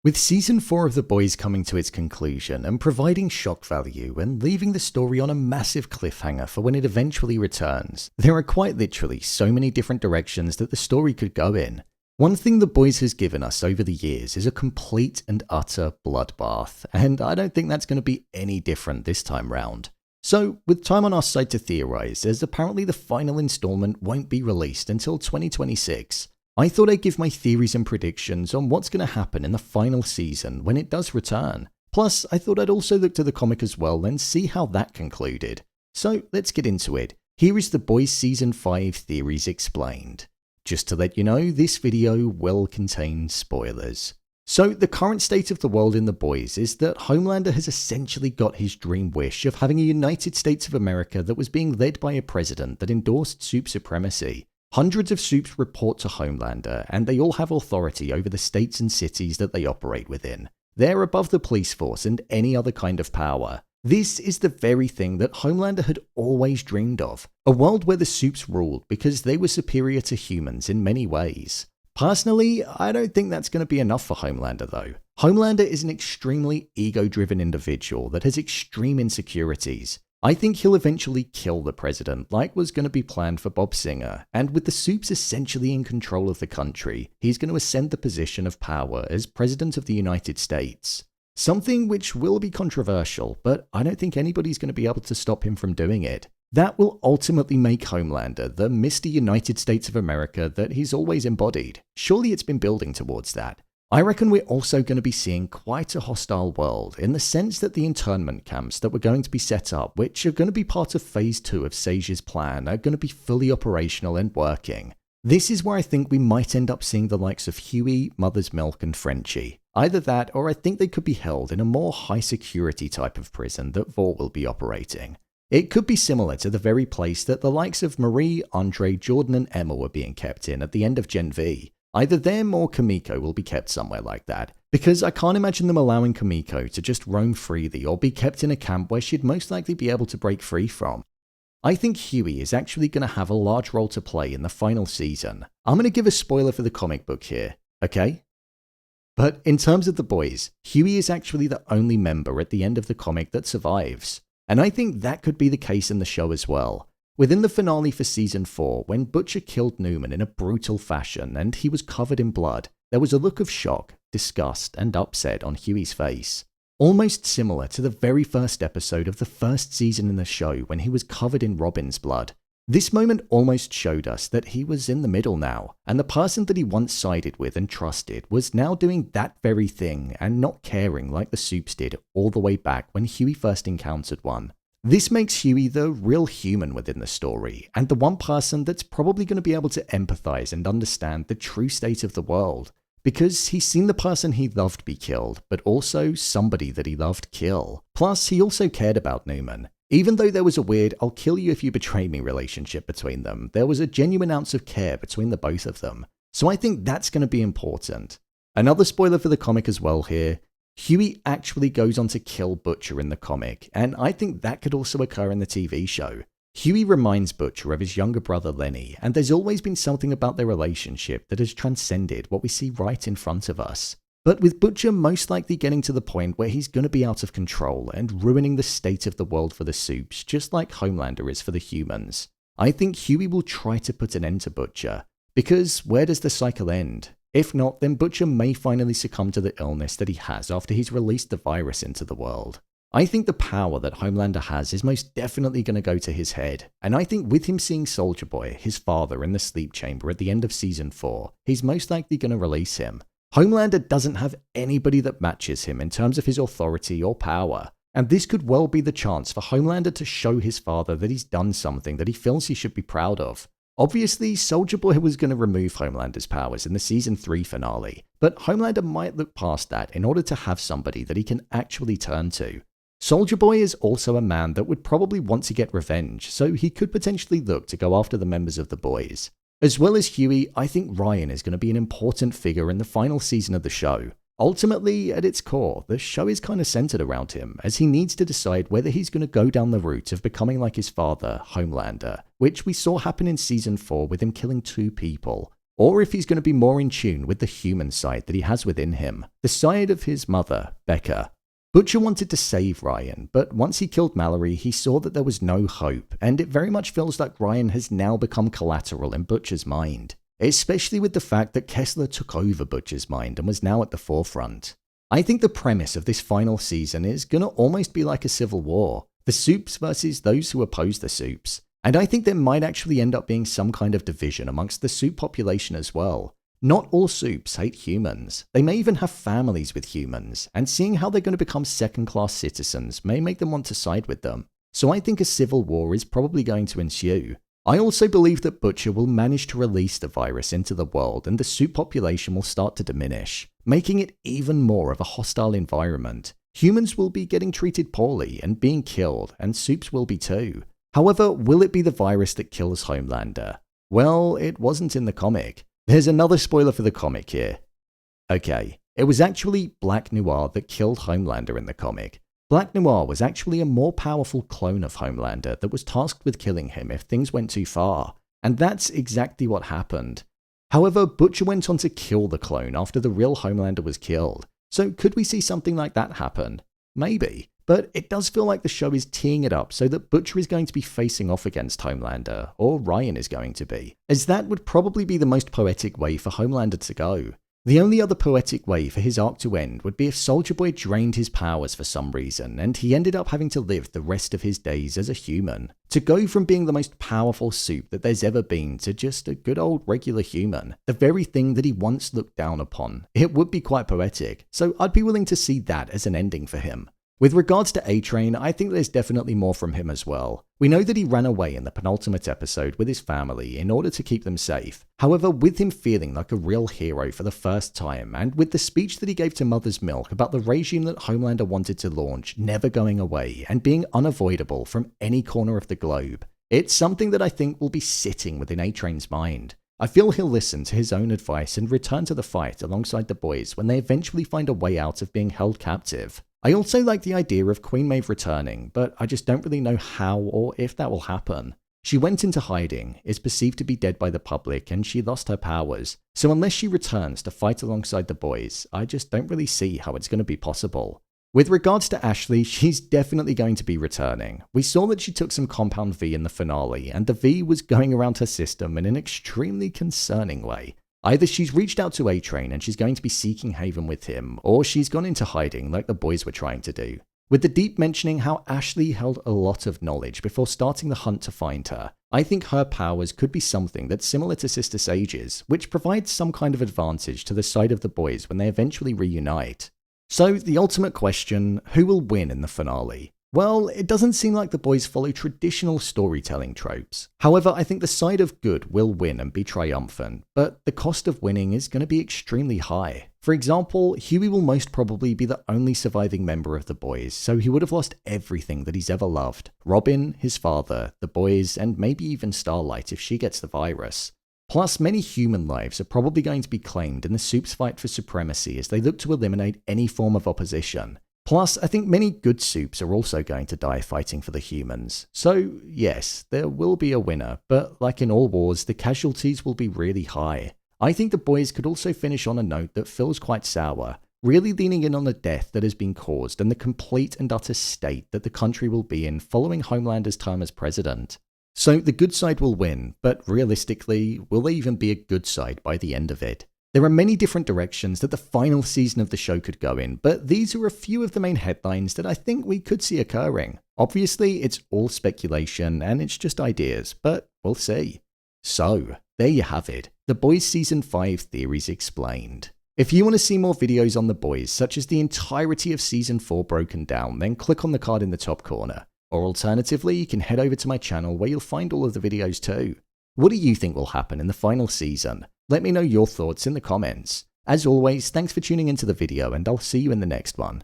With Season 4 of The Boys coming to its conclusion and providing shock value and leaving the story on a massive cliffhanger for when it eventually returns, there are quite literally so many different directions that the story could go in. One thing The Boys has given us over the years is a complete and utter bloodbath, and I don't think that's going to be any different this time round. So, with time on our side to theorise, as apparently the final instalment won't be released until 2026, I thought I'd give my theories and predictions on what's going to happen in the final season when it does return. Plus, I thought I'd also look to the comic as well and see how that concluded. So, let's get into it. Here is The Boys Season 5 Theories Explained. Just to let you know, this video will contain spoilers. So, the current state of the world in The Boys is that Homelander has essentially got his dream wish of having a United States of America that was being led by a president that endorsed supremacy. Hundreds of supes report to Homelander, and they all have authority over the states and cities that they operate within. They're above the police force and any other kind of power. This is the very thing that Homelander had always dreamed of, a world where the supes ruled because they were superior to humans in many ways. Personally, I don't think that's going to be enough for Homelander though. Homelander is an extremely ego-driven individual that has extreme insecurities. I think he'll eventually kill the president like was going to be planned for Bob Singer, and with the supes essentially in control of the country, he's going to ascend the position of power as President of the United States. Something which will be controversial, but I don't think anybody's going to be able to stop him from doing it. That will ultimately make Homelander the Mr. United States of America that he's always embodied. Surely it's been building towards that. I reckon we're also going to be seeing quite a hostile world in the sense that the internment camps that were going to be set up, which are going to be part of Phase 2 of Sage's plan, are going to be fully operational and working. This is where I think we might end up seeing the likes of Huey, Mother's Milk and Frenchie. Either that, or I think they could be held in a more high security type of prison that Vought will be operating. It could be similar to the very place that the likes of Marie, Andre, Jordan and Emma were being kept in at the end of Gen V. Either them or Kimiko will be kept somewhere like that, because I can't imagine them allowing Kimiko to just roam freely or be kept in a camp where she'd most likely be able to break free from. I think Huey is actually going to have a large role to play in the final season. I'm going to give a spoiler for the comic book here, okay? But in terms of The Boys, Huey is actually the only member at the end of the comic that survives, and I think that could be the case in the show as well. Within the finale for Season 4, when Butcher killed Neuman in a brutal fashion and he was covered in blood, there was a look of shock, disgust, and upset on Huey's face. Almost similar to the very first episode of the first season in the show when he was covered in Robin's blood. This moment almost showed us that he was in the middle now, and the person that he once sided with and trusted was now doing that very thing and not caring like the supes did all the way back when Huey first encountered one. This makes Huey the real human within the story, and the one person that's probably going to be able to empathize and understand the true state of the world, because he's seen the person he loved be killed, but also somebody that he loved kill. Plus, he also cared about Neuman. Even though there was a weird "I'll kill you if you betray me" relationship between them, there was a genuine ounce of care between the both of them. So I think that's going to be important. Another spoiler for the comic as well here. Huey actually goes on to kill Butcher in the comic, and I think that could also occur in the TV show. Huey reminds Butcher of his younger brother Lenny, and there's always been something about their relationship that has transcended what we see right in front of us. But with Butcher most likely getting to the point where he's going to be out of control and ruining the state of the world for the supes, just like Homelander is for the humans, I think Huey will try to put an end to Butcher. Because where does the cycle end? If not, then Butcher may finally succumb to the illness that he has after he's released the virus into the world. I think the power that Homelander has is most definitely going to go to his head, and I think with him seeing Soldier Boy, his father, in the sleep chamber at the end of Season 4, he's most likely going to release him. Homelander doesn't have anybody that matches him in terms of his authority or power, and this could well be the chance for Homelander to show his father that he's done something that he feels he should be proud of. Obviously, Soldier Boy was going to remove Homelander's powers in the Season 3 finale, but Homelander might look past that in order to have somebody that he can actually turn to. Soldier Boy is also a man that would probably want to get revenge, so he could potentially look to go after the members of the Boys. As well as Huey, I think Ryan is going to be an important figure in the final season of the show. Ultimately, at its core, the show is kind of centered around him, as he needs to decide whether he's going to go down the route of becoming like his father, Homelander, which we saw happen in Season 4 with him killing 2 people, or if he's going to be more in tune with the human side that he has within him, the side of his mother, Becca. Butcher wanted to save Ryan, but once he killed Mallory, he saw that there was no hope, and it very much feels like Ryan has now become collateral in Butcher's mind, especially with the fact that Kessler took over Butcher's mind and was now at the forefront. I think the premise of this final season is going to almost be like a civil war, the supes versus those who oppose the supes, and I think there might actually end up being some kind of division amongst the supe population as well. Not all supes hate humans. They may even have families with humans, and seeing how they're going to become second-class citizens may make them want to side with them. So I think a civil war is probably going to ensue. I also believe that Butcher will manage to release the virus into the world and the supe population will start to diminish, making it even more of a hostile environment. Humans will be getting treated poorly and being killed, and supes will be too. However, will it be the virus that kills Homelander? Well, it wasn't in the comic. There's another spoiler for the comic here. Okay, it was actually Black Noir that killed Homelander in the comic. Black Noir was actually a more powerful clone of Homelander that was tasked with killing him if things went too far, and that's exactly what happened. However, Butcher went on to kill the clone after the real Homelander was killed, so could we see something like that happen? Maybe. But it does feel like the show is teeing it up so that Butcher is going to be facing off against Homelander, or Ryan is going to be, as that would probably be the most poetic way for Homelander to go. The only other poetic way for his arc to end would be if Soulja Boy drained his powers for some reason, and he ended up having to live the rest of his days as a human. To go from being the most powerful supe that there's ever been to just a good old regular human, the very thing that he once looked down upon, it would be quite poetic, so I'd be willing to see that as an ending for him. With regards to A-Train, I think there's definitely more from him as well. We know that he ran away in the penultimate episode with his family in order to keep them safe. However, with him feeling like a real hero for the first time, and with the speech that he gave to Mother's Milk about the regime that Homelander wanted to launch never going away and being unavoidable from any corner of the globe, it's something that I think will be sitting within A-Train's mind. I feel he'll listen to his own advice and return to the fight alongside the boys when they eventually find a way out of being held captive. I also like the idea of Queen Maeve returning, but I just don't really know how or if that will happen. She went into hiding, is perceived to be dead by the public, and she lost her powers. So unless she returns to fight alongside the boys, I just don't really see how it's going to be possible. With regards to Ashley, she's definitely going to be returning. We saw that she took some Compound V in the finale, and the V was going around her system in an extremely concerning way. Either she's reached out to A-Train and she's going to be seeking haven with him, or she's gone into hiding like the boys were trying to do. With the Deep mentioning how Ashley held a lot of knowledge before starting the hunt to find her, I think her powers could be something that's similar to Sister Sage's, which provides some kind of advantage to the side of the boys when they eventually reunite. So, the ultimate question, who will win in the finale? Well, it doesn't seem like the boys follow traditional storytelling tropes. However, I think the side of good will win and be triumphant, but the cost of winning is going to be extremely high. For example, Huey will most probably be the only surviving member of the boys, so he would have lost everything that he's ever loved. Robin, his father, the boys, and maybe even Starlight if she gets the virus. Plus, many human lives are probably going to be claimed in the supes' fight for supremacy as they look to eliminate any form of opposition. Plus, I think many good supes are also going to die fighting for the humans. So, yes, there will be a winner, but like in all wars, the casualties will be really high. I think the boys could also finish on a note that feels quite sour, really leaning in on the death that has been caused and the complete and utter state that the country will be in following Homelander's term as president. So the good side will win, but realistically, will there even be a good side by the end of it? There are many different directions that the final season of the show could go in, but these are a few of the main headlines that I think we could see occurring. Obviously, it's all speculation and it's just ideas, but we'll see. So, there you have it, The Boys Season 5 theories explained. If you want to see more videos on The Boys, such as the entirety of Season 4 broken down, then click on the card in the top corner. Or alternatively, you can head over to my channel where you'll find all of the videos too. What do you think will happen in the final season? Let me know your thoughts in the comments. As always, thanks for tuning into the video and I'll see you in the next one.